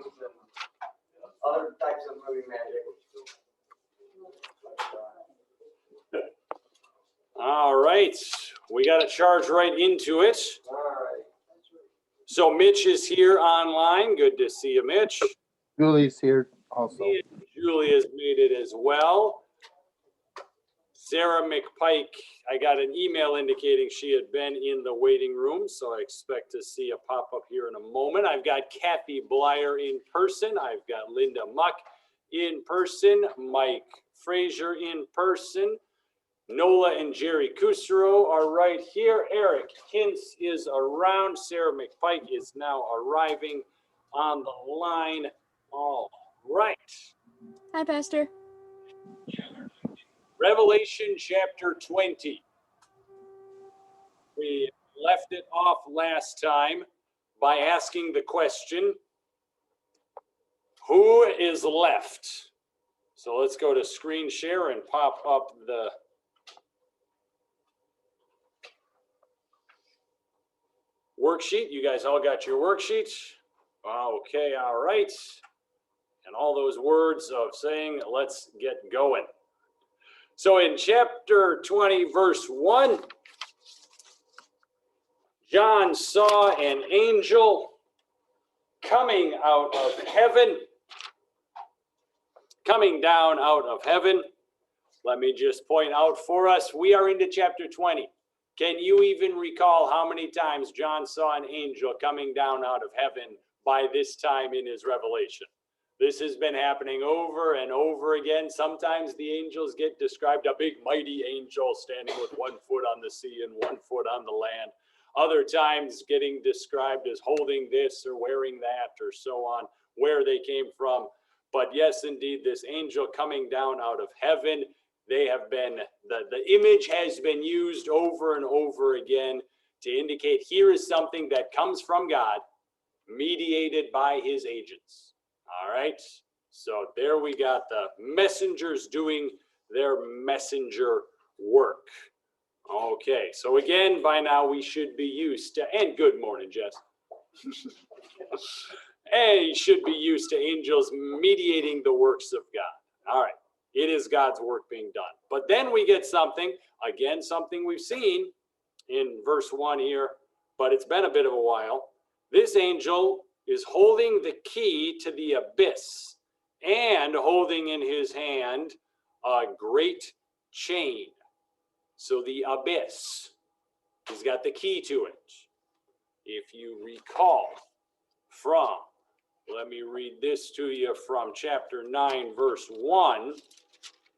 and other types of movie magic. All right, we got to charge right into it. All right. So Mitch is here online. Good to see you, Mitch. Julie's here also. Julie has made it as well. Sarah McPike, I got an email indicating she had been in the waiting room, so I expect to see a pop-up here in a moment. I've got Kathy Blyer in person. I've got Linda Muck in person. Mike Frazier in person. Nola and Jerry Kusero are right here. Eric Hintz is around. Sarah McPike is now arriving on the line. All right. Hi, Pastor. Revelation chapter 20. We left it off last time by asking the question, who is left? So let's go to screen share and pop up the worksheet. You guys all got your worksheet? Okay, all right. And all those words of saying, let's get going. So in chapter 20, verse 1, John saw an angel coming out of heaven, coming down out of heaven. Let me just point out for us, we are into chapter 20. Can you even recall how many times John saw an angel coming down out of heaven by this time in his revelation? This has been happening over and over again. Sometimes the angels get described, a big mighty angel standing with 1 foot on the sea and 1 foot on the land. Other times getting described as holding this or wearing that or so on, where they came from. But yes, indeed, this angel coming down out of heaven, they have been, the image has been used over and over again to indicate here is something that comes from God, mediated by his agents. All right, so there we got the messengers doing their messenger work. Okay, so again, by now we should be used to, and good morning, Jess. And you should be used to angels mediating the works of God. All right, it is God's work being done. But then we get something, again, something we've seen in verse 1 here, but it's been a bit of a while. This angel is holding the key to the abyss and holding in his hand a great chain. So the abyss, he's got the key to it. If you recall from, let me read this to you from chapter 9, verse 1.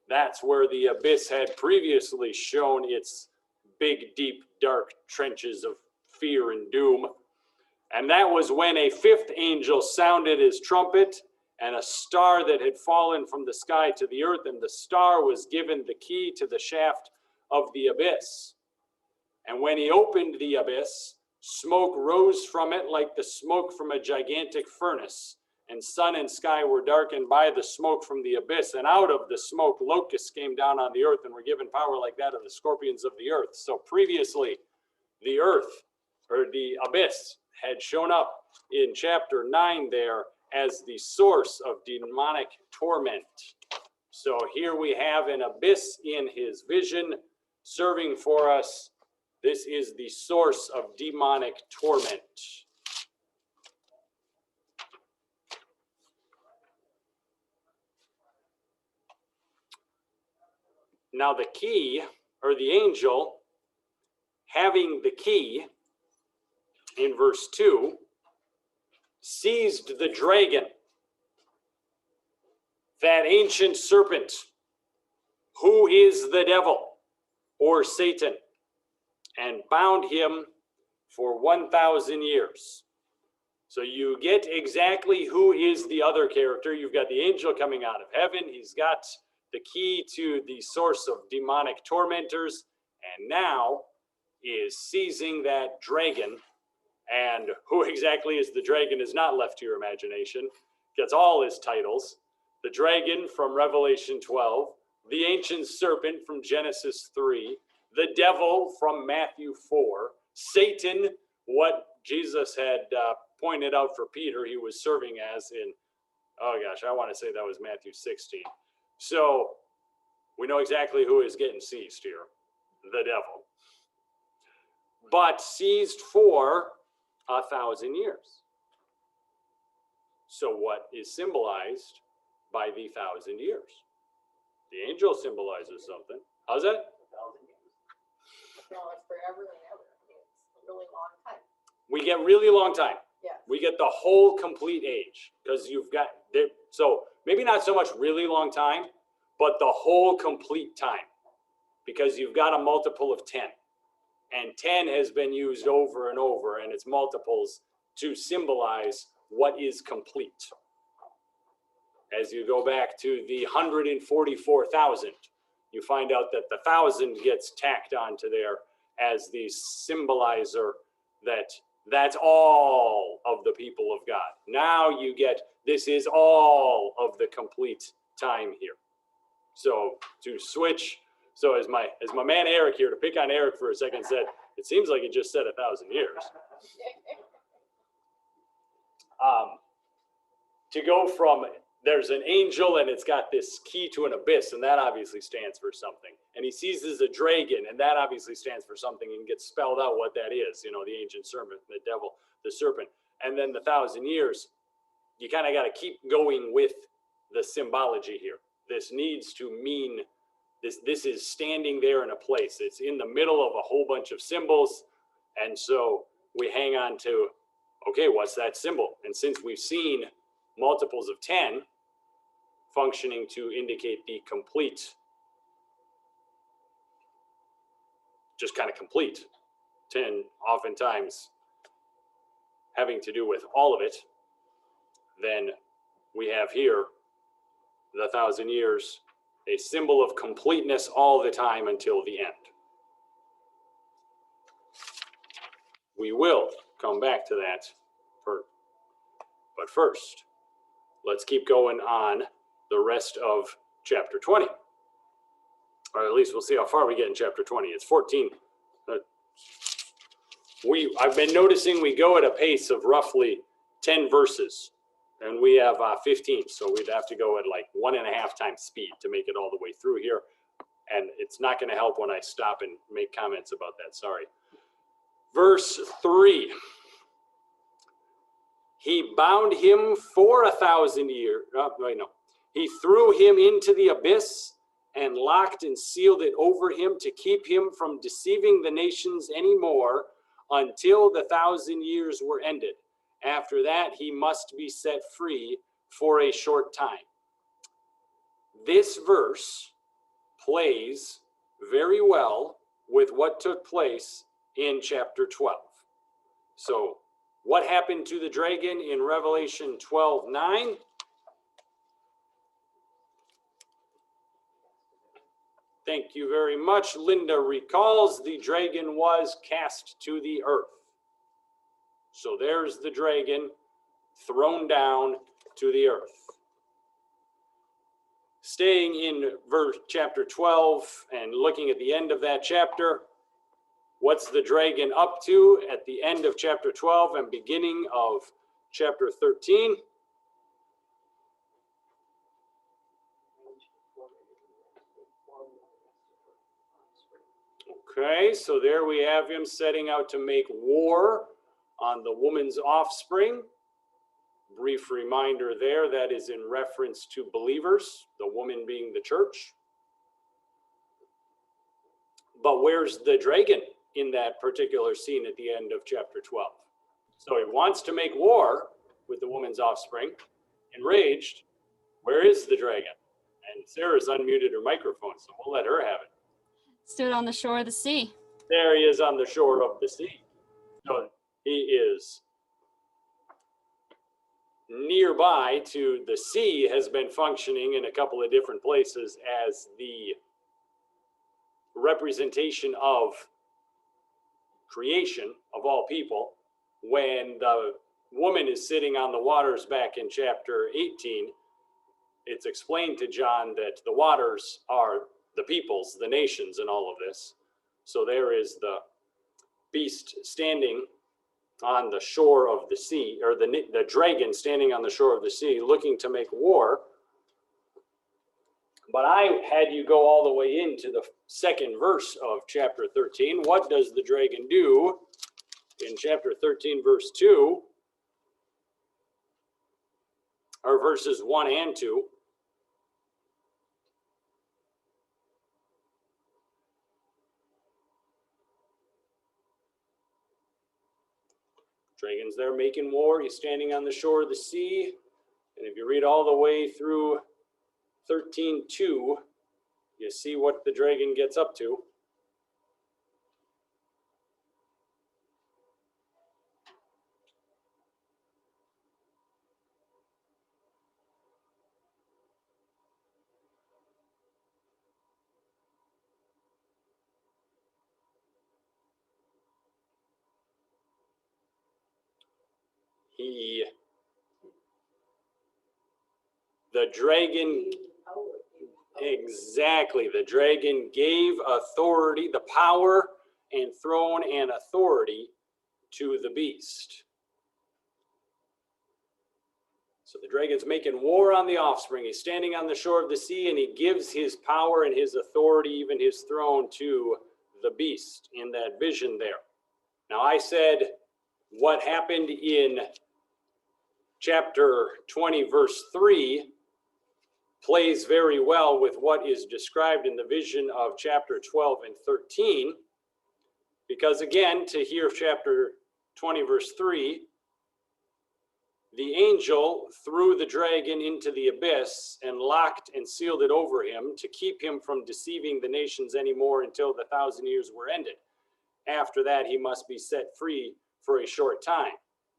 That's where the abyss had previously shown its big, deep, dark trenches of fear and doom. And that was when a fifth angel sounded his trumpet, and a star that had fallen from the sky to the earth, and the star was given the key to the shaft of the abyss. And when he opened the abyss, smoke rose from it like the smoke from a gigantic furnace, and sun and sky were darkened by the smoke from the abyss. And out of the smoke, locusts came down on the earth and were given power like that of the scorpions of the earth. So previously, the earth, or the abyss, had shown up in chapter 9 there as the source of demonic torment. So here we have an abyss in his vision serving for us. This is the source of demonic torment. Now the key, or the angel, having the key, in verse 2, seized the dragon, that ancient serpent, who is the devil, or Satan, and bound him for 1,000 years. So you get exactly who is the other character. You've got the angel coming out of heaven. He's got the key to the source of demonic tormentors, and now is seizing that dragon. And who exactly is the dragon is not left to your imagination. Gets all his titles. The dragon from Revelation 12, the ancient serpent from Genesis 3, the devil from Matthew 4, Satan, what Jesus had pointed out for Peter he was serving as in, oh gosh, I want to say that was Matthew 16. So we know exactly who is getting seized here, the devil. But seized for 1,000 years. So what is symbolized by the 1,000 years? The angel symbolizes something. How's that? 1,000 years. No, it's forever and ever. It's a really long time. We get really long time. Yes. We get the whole complete age because you've got there. So maybe not so much really long time, but the whole complete time because you've got a multiple of 10. And 10 has been used over and over, and it's multiples to symbolize what is complete. As you go back to the 144,000, you find out that the 1,000 gets tacked onto there as the symbolizer that that's all of the people of God. Now you get, this is all of the complete time here. So to switch, so as my man Eric here, to pick on Eric for a second, said, it seems like it just said 1,000 years. To go from, there's an angel and it's got this key to an abyss, and that obviously stands for something. And he seizes a dragon, and that obviously stands for something, and gets spelled out what that is, you know, the ancient serpent, the devil, the serpent. And then the 1,000 years, you kind of got to keep going with the symbology here. This needs to mean, this is standing there in a place. It's in the middle of a whole bunch of symbols. And so we hang on to, okay, what's that symbol? And since we've seen multiples of 10 functioning to indicate the complete, just kind of complete, 10 oftentimes having to do with all of it, then we have here the 1,000 years, a symbol of completeness all the time until the end. We will come back to that, but first, let's keep going on the rest of chapter 20. Or at least we'll see how far we get in chapter 20. It's 14. I've been noticing we go at a pace of roughly 10 verses, and we have 15. So we'd have to go at like 1.5 times speed to make it all the way through here. And it's not going to help when I stop and make comments about that. Sorry. Verse 3. He bound him for 1,000 years. He threw him into the abyss and locked and sealed it over him to keep him from deceiving the nations anymore until the 1,000 years were ended. After that, he must be set free for a short time. This verse plays very well with what took place in chapter 12. So, what happened to the dragon in Revelation 12:9? Thank you very much. Linda recalls the dragon was cast to the earth. So there's the dragon thrown down to the earth. Staying in verse chapter 12 and looking at the end of that chapter, what's the dragon up to at the end of chapter 12 and beginning of chapter 13? Okay, so there we have him setting out to make war on the woman's offspring. Brief reminder there, that is in reference to believers, the woman being the church. But where's the dragon in that particular scene at the end of chapter 12? So he wants to make war with the woman's offspring. Enraged, where is the dragon? And Sarah's unmuted her microphone, so we'll let her have it. Stood on the shore of the sea. There he is on the shore of the sea. So he is nearby to the sea, has been functioning in a couple of different places as the representation of creation of all people. When the woman is sitting on the waters back in chapter 18, it's explained to John that the waters are the peoples, the nations, and all of this. So there is the beast standing on the shore of the sea, or the dragon standing on the shore of the sea looking to make war. But I had you go all the way into the second verse of chapter 13. What does the dragon do in chapter 13, verse 2? Or verses 1 and 2. Dragon's there making war. He's standing on the shore of the sea. And if you read all the way through 13:2, you see what the dragon gets up to. The dragon, exactly, the dragon gave authority, the power and throne and authority to the beast. So the dragon's making war on the offspring. He's standing on the shore of the sea, and he gives his power and his authority, even his throne, to the beast in that vision there. Now I said what happened in chapter 20, verse 3 plays very well with what is described in the vision of chapter 12 and 13. Because again, to hear chapter 20, verse 3, the angel threw the dragon into the abyss and locked and sealed it over him to keep him from deceiving the nations anymore until the 1,000 years were ended. After that, he must be set free for a short time.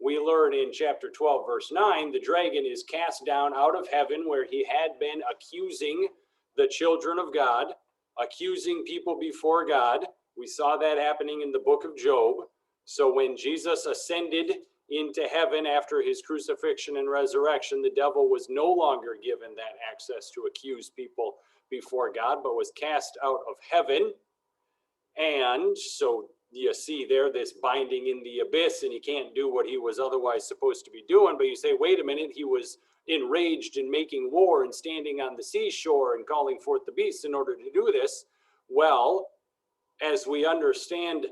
We learn in chapter 12, verse 9, the dragon is cast down out of heaven where he had been accusing the children of God, accusing people before God. We saw that happening in the book of Job. So when Jesus ascended into heaven after his crucifixion and resurrection, the devil was no longer given that access to accuse people before God, but was cast out of heaven. And so you see there this binding in the abyss, and he can't do what he was otherwise supposed to be doing. But you say, wait a minute, he was enraged and making war and standing on the seashore and calling forth the beast in order to do this. Well, as we understand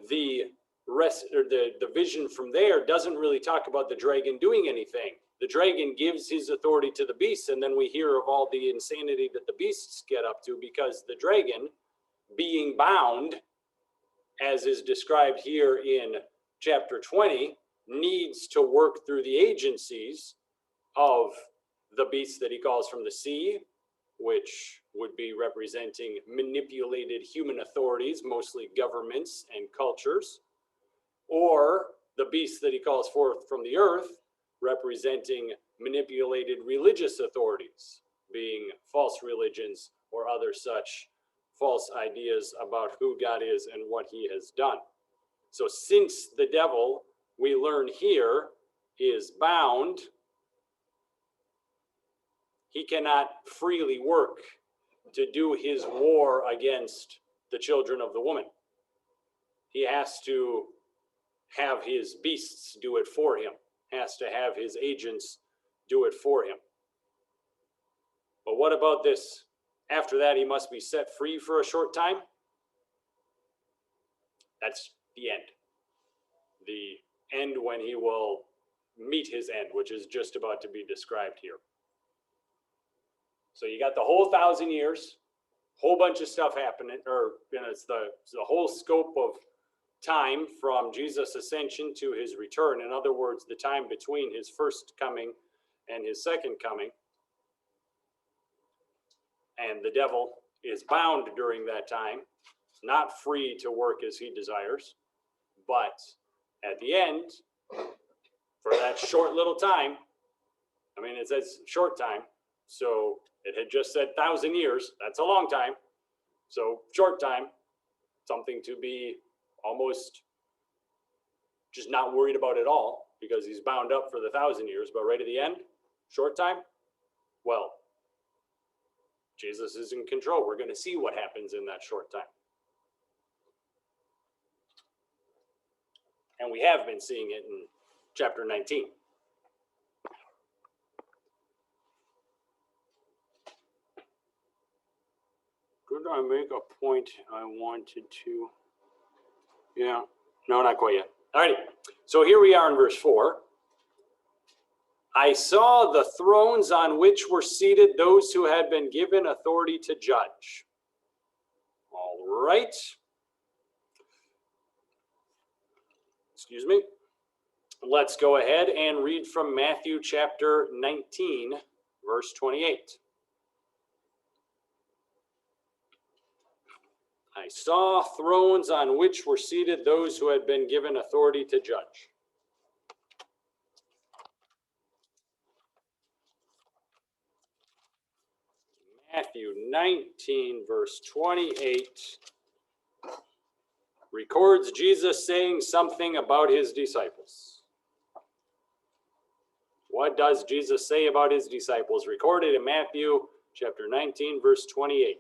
the rest, or the vision from there doesn't really talk about the dragon doing anything. The dragon gives his authority to the beast, and then we hear of all the insanity that the beasts get up to, because the dragon, being bound, as is described here in chapter 20, needs to work through the agencies of the beast that he calls from the sea, which would be representing manipulated human authorities, mostly governments and cultures, or the beast that he calls forth from the earth, representing manipulated religious authorities, being false religions or other such false ideas about who God is and what he has done. So since the devil, we learn here, is bound, he cannot freely work to do his war against the children of the woman. He has to have his beasts do it for him, has to have his agents do it for him. But what about this? After that, he must be set free for a short time. That's the end. The end when he will meet his end, which is just about to be described here. So you got the whole 1,000 years, whole bunch of stuff happening, or it's the whole scope of time from Jesus' ascension to his return. In other words, the time between his first coming and his second coming. And the devil is bound during that time, not free to work as he desires. But at the end, for that short little time, I mean, it says short time, so it had just said 1,000 years. That's a long time. So short time, something to be almost just not worried about at all, because he's bound up for the 1,000 years. But right at the end, short time, well, Jesus is in control. We're going to see what happens in that short time. And we have been seeing it in chapter 19. Could I make a point I wanted to? Yeah, no, not quite yet. All righty, so here we are in verse 4. I saw the thrones on which were seated those who had been given authority to judge. All right. Excuse me. Let's go ahead and read from Matthew chapter 19, verse 28. I saw thrones on which were seated those who had been given authority to judge. Matthew 19, verse 28, records Jesus saying something about his disciples. What does Jesus say about his disciples? Recorded in Matthew chapter 19, verse 28.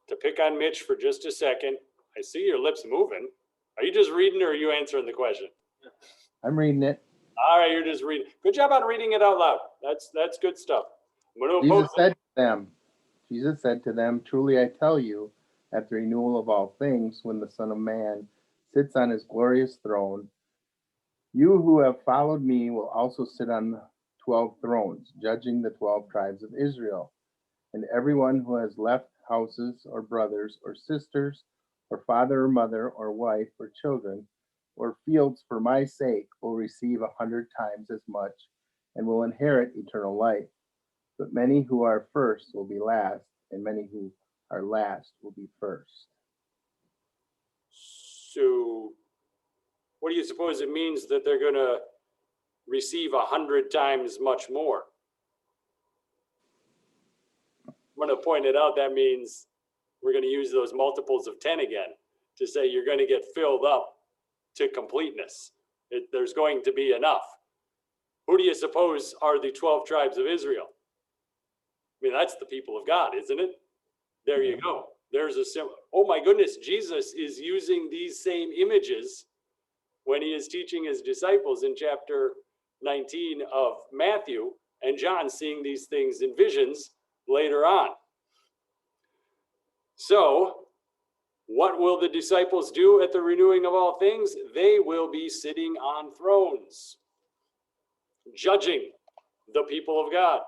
To pick on Mitch for just a second, I see your lips moving. Are you just reading or are you answering the question? I'm reading it. All right, you're just reading. Good job on reading it out loud. That's good stuff. I'm going to oppose Jesus said to them, truly I tell you, at the renewal of all things, when the Son of Man sits on his glorious throne, you who have followed me will also sit on 12 thrones, judging the 12 tribes of Israel. And everyone who has left houses or brothers or sisters or father or mother or wife or children or fields for my sake will receive 100 times as much and will inherit eternal life. But many who are first will be last, and many who are last will be first. So, what do you suppose it means that they're going to receive 100 times much more? I'm going to point it out. That means we're going to use those multiples of 10 again to say you're going to get filled up to completeness. There's going to be enough. Who do you suppose are the 12 tribes of Israel? I mean, that's the people of God, isn't it? There you go. There's a symbol. Oh my goodness, Jesus is using these same images when he is teaching his disciples in chapter 19 of Matthew, and John seeing these things in visions later on. So, what will the disciples do at the renewing of all things? They will be sitting on thrones, judging the people of God.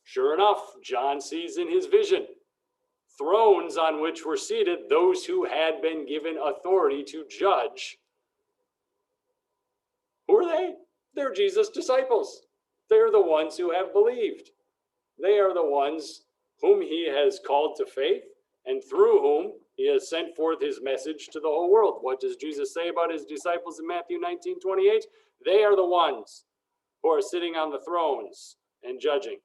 Sure enough, John sees in his vision thrones on which were seated those who had been given authority to judge. Who are they? They're Jesus' disciples. They're the ones who have believed. They are the ones whom he has called to faith and through whom he has sent forth his message to the whole world. What does Jesus say about his disciples in Matthew 19:28? They are the ones who are sitting on the thrones and judging.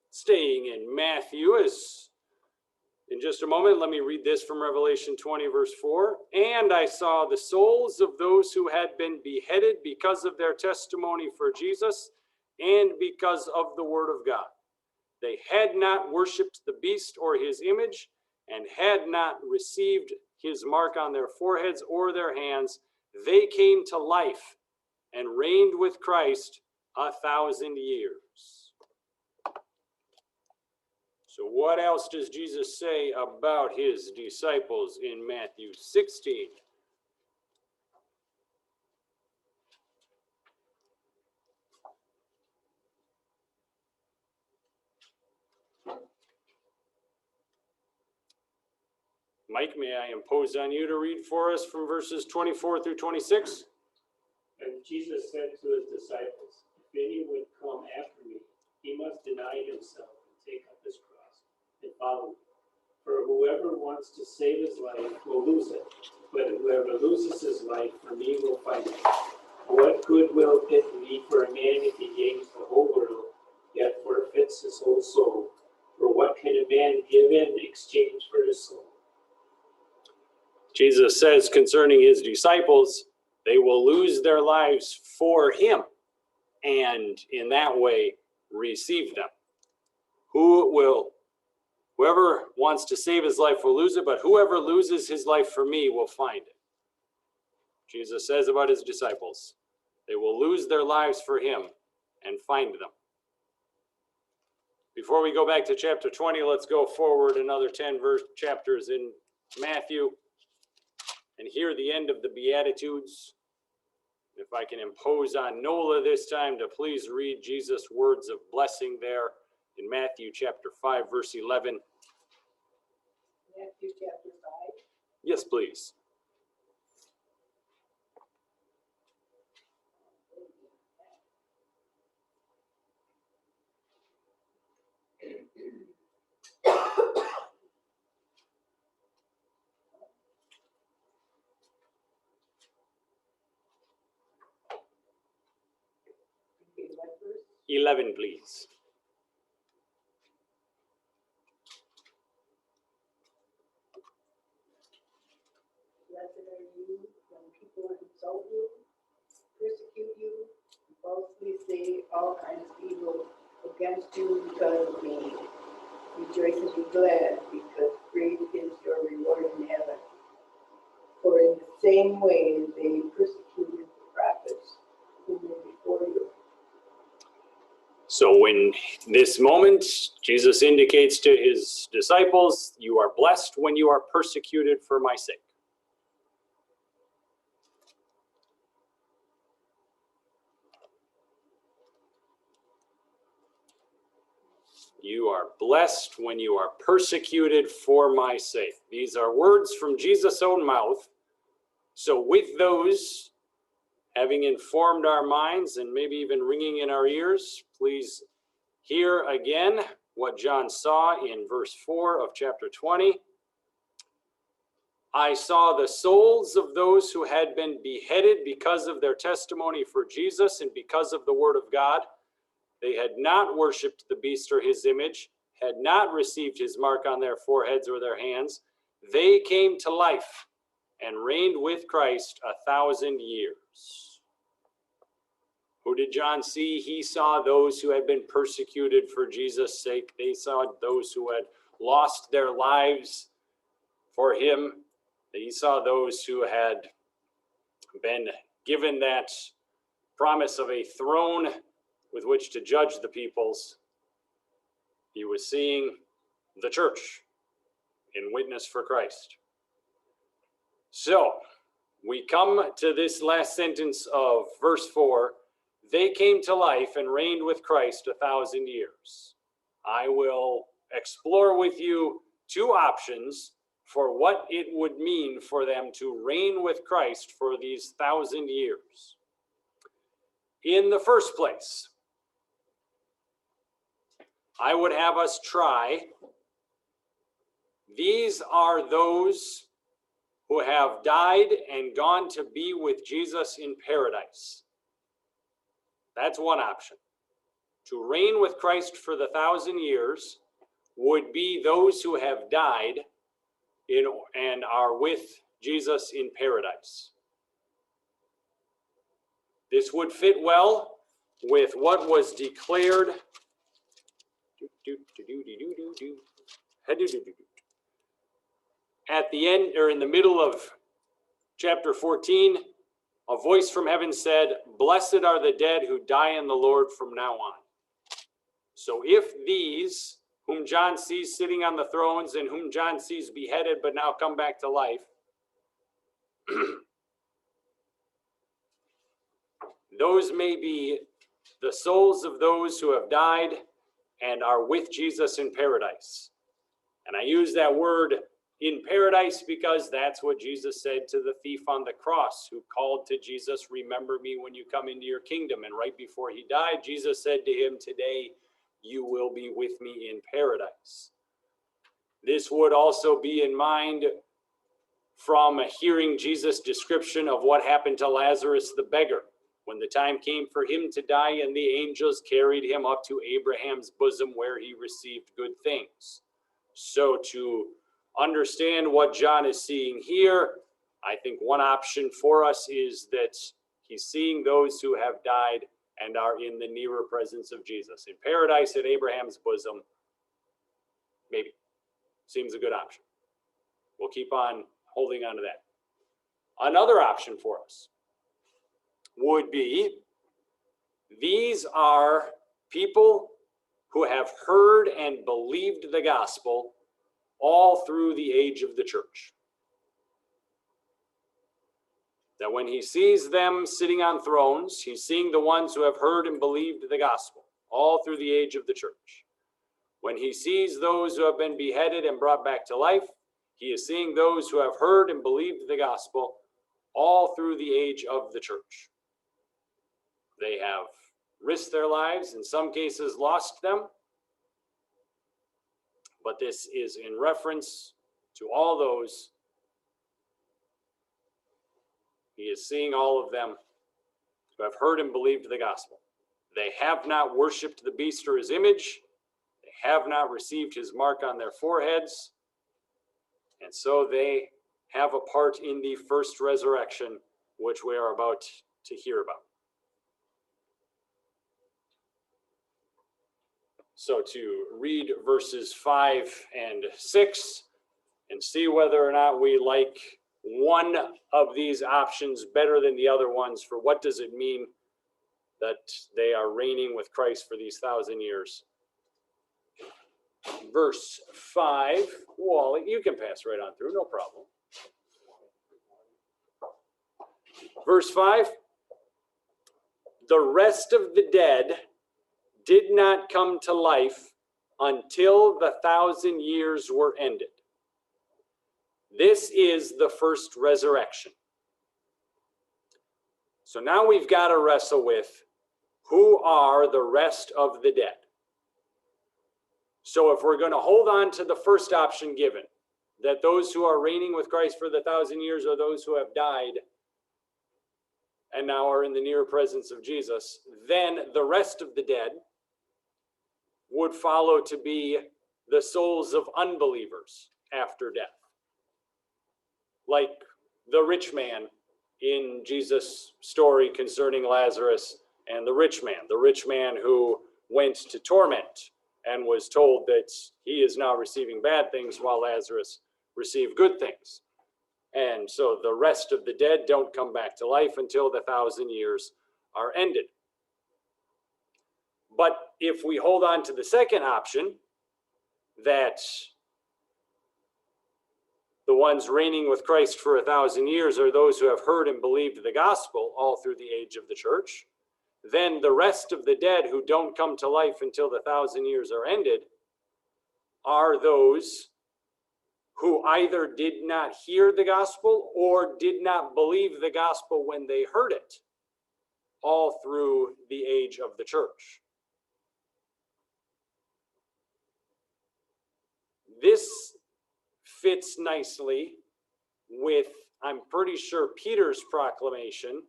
Staying in Matthew, is in just a moment, let me read this from Revelation 20, verse 4. And I saw the souls of those who had been beheaded because of their testimony for Jesus and because of the word of God. They had not worshipped the beast or his image and had not received his mark on their foreheads or their hands. They came to life and reigned with Christ 1,000 years. So what else does Jesus say about his disciples in Matthew 16? Mike, may I impose on you to read for us from verses 24 through 26? And Jesus said to his disciples, if any would come after me, he must deny himself and take up his cross and follow me. For whoever wants to save his life will lose it, but whoever loses his life for me will find it. What good will it be for a man if he gains the whole world, yet forfeits his whole soul? For what can a man give in exchange for his soul? Jesus says concerning his disciples, they will lose their lives for him and in that way receive them. Whoever wants to save his life will lose it, but whoever loses his life for me will find it. Jesus says about his disciples, they will lose their lives for him and find them. Before we go back to chapter 20, let's go forward another 10 chapters in Matthew and hear the end of the Beatitudes. If I can impose on Nola this time to please read Jesus' words of blessing there in Matthew chapter 5, verse 11. Matthew chapter 5. Yes, please. Okay, what verse? 11, please. Blessed are you when people insult you, persecute you, and falsely say all kinds of evil against you because of me. Rejoice and be glad, because great is your reward in heaven. For in the same way they persecuted the prophets who were before you. So in this moment, Jesus indicates to his disciples, you are blessed when you are persecuted for my sake. You are blessed when you are persecuted for my sake. These are words from Jesus' own mouth. So with those having informed our minds and maybe even ringing in our ears, please hear again what John saw in verse 4 of chapter 20. I saw the souls of those who had been beheaded because of their testimony for Jesus and because of the word of God. They had not worshipped the beast or his image, had not received his mark on their foreheads or their hands. They came to life and reigned with Christ 1,000 years. Who did John see? He saw those who had been persecuted for Jesus' sake. They saw those who had lost their lives for him. He saw those who had been given that promise of a throne with which to judge the peoples. He was seeing the church in witness for Christ. So we come to this last sentence of verse 4. They came to life and reigned with Christ 1,000 years. I will explore with you two options for what it would mean for them to reign with Christ for these 1,000 years. In the first place, I would have us try, these are those who have died and gone to be with Jesus in paradise. That's one option. To reign with Christ for the 1,000 years would be those who have died and are with Jesus in paradise. This would fit well with what was declared at the end, or in the middle of chapter 14. A voice from heaven said, "Blessed are the dead who die in the Lord from now on." So if these, whom John sees sitting on the thrones and whom John sees beheaded but now come back to life, those may be the souls of those who have died and are with Jesus in paradise. And I use that word in paradise because that's what Jesus said to the thief on the cross who called to Jesus, "Remember me when you come into your kingdom." And right before he died, Jesus said to him, "Today you will be with me in paradise." This would also be in mind from hearing Jesus' description of what happened to Lazarus the beggar when the time came for him to die and the angels carried him up to Abraham's bosom where he received good things. So to understand what John is seeing here, I think one option for us is that he's seeing those who have died and are in the nearer presence of Jesus. In paradise at Abraham's bosom, maybe. Seems a good option. We'll keep on holding on to that. Another option for us would be, these are people who have heard and believed the gospel all through the age of the church. That when he sees them sitting on thrones, he's seeing the ones who have heard and believed the gospel all through the age of the church. When he sees those who have been beheaded and brought back to life, he is seeing those who have heard and believed the gospel all through the age of the church. They have risked their lives, in some cases lost them, but this is in reference to all those. He is seeing all of them who have heard and believed the gospel. They have not worshiped the beast or his image. They have not received his mark on their foreheads. And so they have a part in the first resurrection, which we are about to hear about. So to read verses 5 and 6 and see whether or not we like one of these options better than the other ones, for what does it mean that they are reigning with Christ for these 1,000 years. Verse 5, well, you can pass right on through, no problem. Verse 5, the rest of the dead did not come to life until the 1,000 years were ended. This is the first resurrection. So now we've got to wrestle with, who are the rest of the dead? So if we're going to hold on to the first option given, that those who are reigning with Christ for the 1,000 years are those who have died and now are in the near presence of Jesus, then the rest of the dead would follow to be the souls of unbelievers after death. Like the rich man in Jesus' story concerning Lazarus and the rich man who went to torment and was told that he is now receiving bad things while Lazarus received good things. And so the rest of the dead don't come back to life until the 1,000 years are ended. But if we hold on to the second option, that the ones reigning with Christ for 1,000 years are those who have heard and believed the gospel all through the age of the church, then the rest of the dead who don't come to life until the 1,000 years are ended are those who either did not hear the gospel or did not believe the gospel when they heard it all through the age of the church. This fits nicely with, I'm pretty sure, Peter's proclamation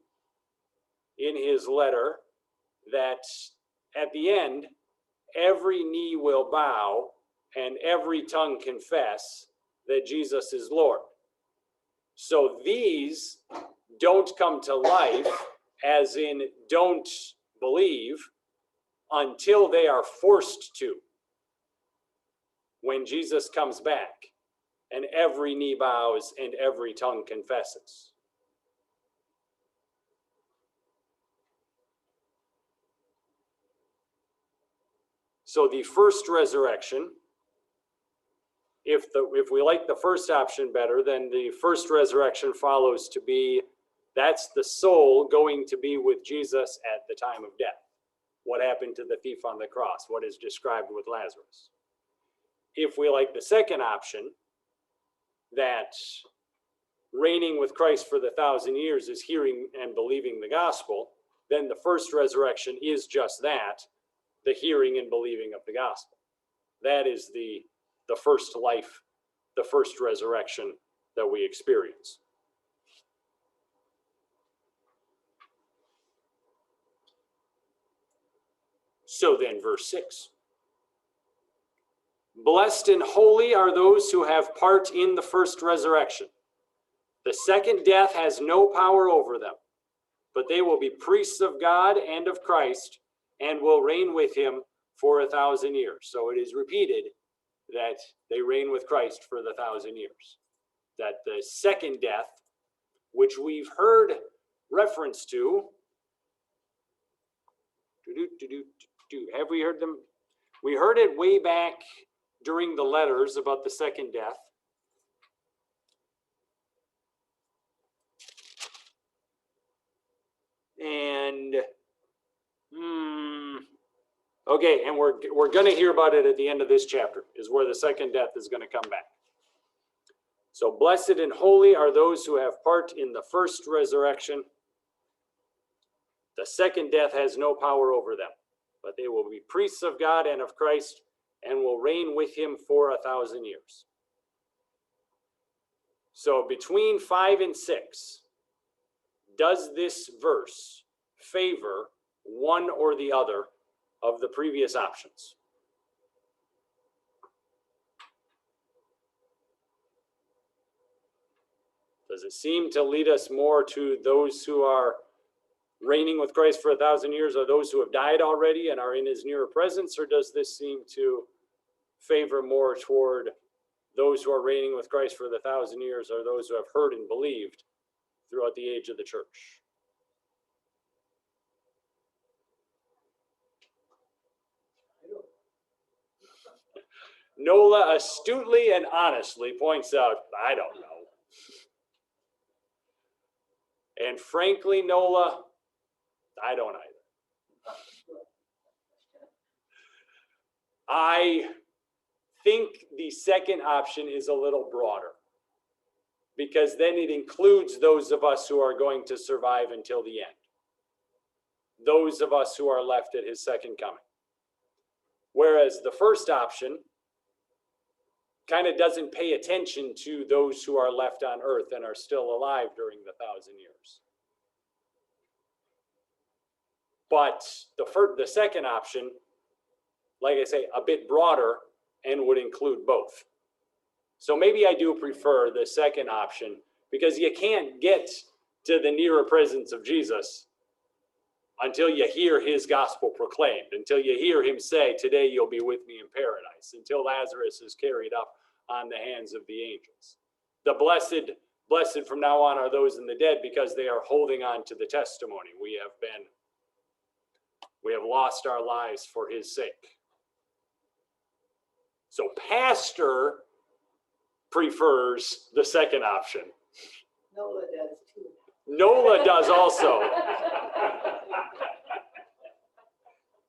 in his letter that at the end, every knee will bow and every tongue confess that Jesus is Lord. So these don't come to life, as in don't believe, until they are forced to. When Jesus comes back and every knee bows and every tongue confesses. So the first resurrection, if we like the first option better, then the first resurrection follows to be, that's the soul going to be with Jesus at the time of death. What happened to the thief on the cross? What is described with Lazarus? If we like the second option, that reigning with Christ for the 1,000 years is hearing and believing the gospel, then the first resurrection is just that, the hearing and believing of the gospel. That is the first life, the first resurrection that we experience. So then, verse 6. Blessed and holy are those who have part in the first resurrection. The second death has no power over them, but they will be priests of God and of Christ, and will reign with him for 1,000 years. So it is repeated that they reign with Christ for the 1,000 years. That the second death, which we've heard reference to, have we heard them? We heard it way back during the letters about the second death. And okay, and we're going to hear about it at the end of this chapter, is where the second death is going to come back. So blessed and holy are those who have part in the first resurrection. The second death has no power over them, but they will be priests of God and of Christ, and will reign with him for 1,000 years. So between 5 and 6, does this verse favor one or the other of the previous options? Does it seem to lead us more to those who are reigning with Christ for 1,000 years, or those who have died already and are in his nearer presence? Or does this seem to favor more toward those who are reigning with Christ for the 1,000 years, or those who have heard and believed throughout the age of the church? Nola astutely and honestly points out, I don't know. And frankly, Nola, I don't either. I think the second option is a little broader, because then it includes those of us who are going to survive until the end. Those of us who are left at his second coming. Whereas the first option kind of doesn't pay attention to those who are left on earth and are still alive during the 1,000 years. But the second option, like I say, a bit broader and would include both. So maybe I do prefer the second option, because you can't get to the nearer presence of Jesus until you hear his gospel proclaimed, until you hear him say, today you'll be with me in paradise, until Lazarus is carried up on the hands of the angels. The blessed from now on are those in the dead, because they are holding on to the testimony. We have lost our lives for his sake. So Pastor prefers the second option. Nola does too. Nola does also.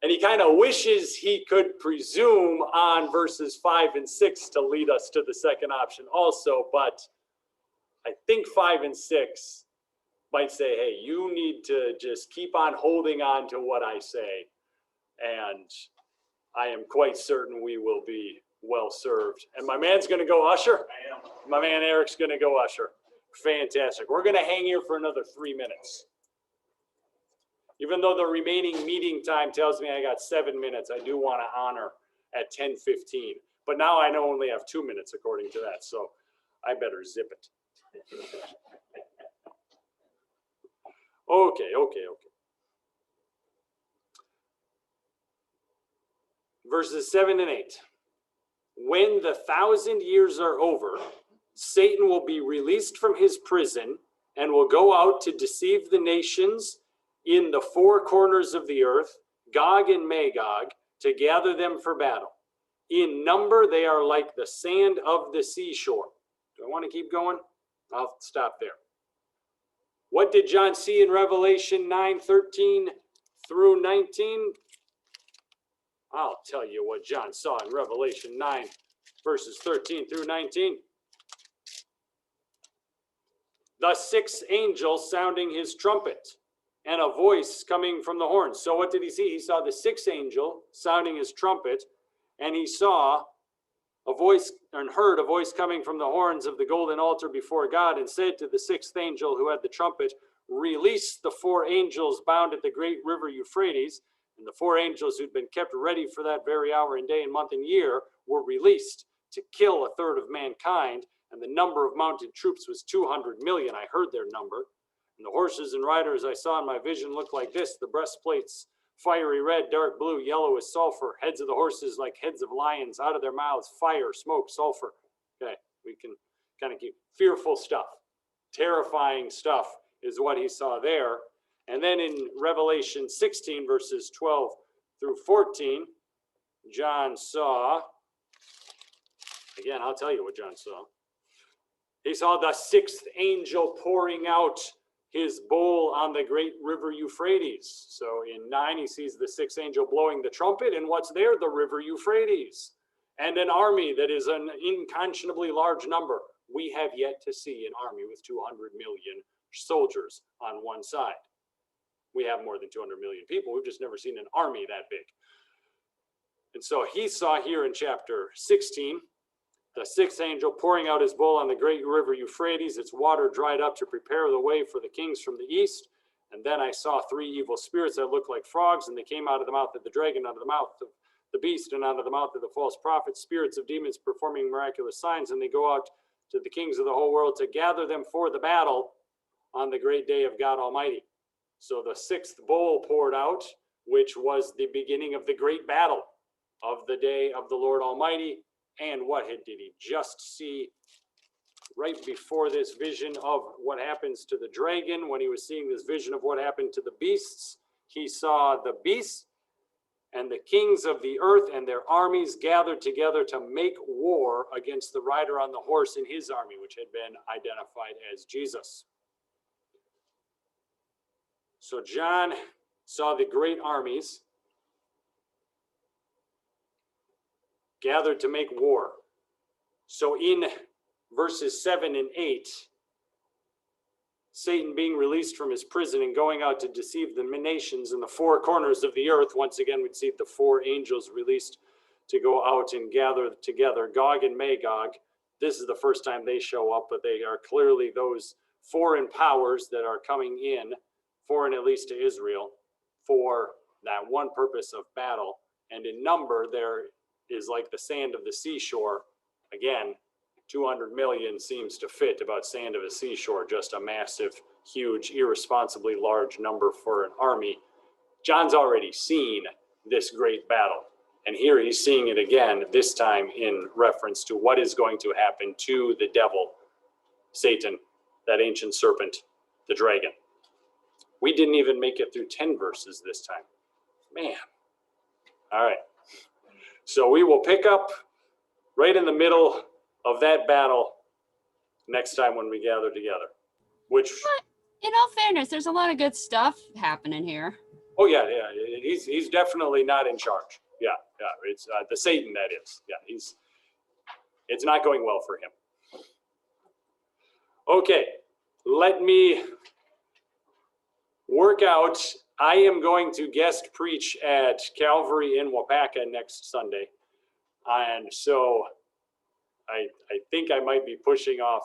And he kind of wishes he could presume on verses 5 and 6 to lead us to the second option also, but I think 5 and 6 might say, hey, you need to just keep on holding on to what I say, and I am quite certain we will be well served. And my man's going to go usher. I am. My man Eric's going to go usher. Fantastic. We're going to hang here for another 3 minutes. Even though the remaining meeting time tells me I got 7 minutes, I do want to honor at 10:15. But now I know only have 2 minutes according to that, so I better zip it. Okay. Verses 7 and 8. When the 1,000 years are over, Satan will be released from his prison and will go out to deceive the nations in the four corners of the earth, Gog and Magog, to gather them for battle. In number, they are like the sand of the seashore. Do I want to keep going? I'll stop there. What did John see in Revelation 9:13 through 19? I'll tell you what John saw in Revelation 9, verses 13 through 19. The sixth angel sounding his trumpet, and a voice coming from the horn. So what did he see? He saw the sixth angel sounding his trumpet, and he saw a voice and heard a voice coming from the horns of the golden altar before God, and said to the sixth angel who had the trumpet, release the four angels bound at the great river Euphrates. And the four angels who'd been kept ready for that very hour and day and month and year were released to kill a third of mankind. And the number of mounted troops was 200 million. I heard their number. And the horses and riders I saw in my vision looked like this: the breastplates, fiery red, dark blue, yellow as sulfur, heads of the horses like heads of lions, out of their mouths, fire, smoke, sulfur. Okay, we can kind of keep fearful stuff, terrifying stuff is what he saw there. And then in Revelation 16, verses 12 through 14, John saw, again, I'll tell you what John saw. He saw the sixth angel pouring out his bowl on the great river Euphrates. So in 9, he sees the sixth angel blowing the trumpet, and what's there? The river Euphrates. And an army that is an unconscionably large number. We have yet to see an army with 200 million soldiers on one side. We have more than 200 million people. We've just never seen an army that big. And so he saw here in chapter 16, the sixth angel pouring out his bowl on the great river Euphrates, its water dried up to prepare the way for the kings from the east. And then I saw 3 evil spirits that looked like frogs, and they came out of the mouth of the dragon, out of the mouth of the beast, and out of the mouth of the false prophet, spirits of demons performing miraculous signs. And they go out to the kings of the whole world to gather them for the battle on the great day of God Almighty. So the sixth bowl poured out, which was the beginning of the great battle of the day of the Lord Almighty. And what did he just see right before this vision of what happens to the dragon? When he was seeing this vision of what happened to the beasts, he saw the beasts and the kings of the earth and their armies gathered together to make war against the rider on the horse and his army, which had been identified as Jesus. So John saw the great armies gathered to make war. So in verses 7 and 8, Satan being released from his prison and going out to deceive the nations in the 4 corners of the earth. Once again, we'd see the 4 angels released to go out and gather together. Gog and Magog, this is the first time they show up, but they are clearly those foreign powers that are coming in, foreign at least to Israel, for that one purpose of battle. And in number, there is like the sand of the seashore. Again, 200 million seems to fit about sand of a seashore, just a massive, huge, irresponsibly large number for an army. John's already seen this great battle, and here he's seeing it again, this time in reference to what is going to happen to the devil, Satan, that ancient serpent, the dragon. We didn't even make it through 10 verses this time. Man. All right. So we will pick up right in the middle of that battle next time when we gather together. Which, In all fairness, there's a lot of good stuff happening here. oh yeah, he's definitely not in charge. Yeah, it's the Satan, that is. Yeah, it's not going well for him. Okay, let me work out. I am going to guest preach at Calvary in Wapaka next Sunday. And so I think I might be pushing off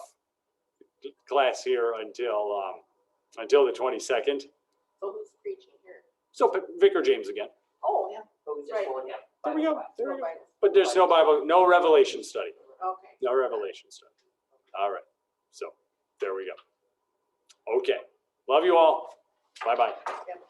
class here until the 22nd. So who's preaching here? So Vicar James again. Oh, yeah. But we just Right. going, yeah. There we go. There we No go. Bible. But there's no Bible, no Revelation study. Okay. No Revelation study. All right. So there we go. Okay. Love you all. Bye-bye. Yep.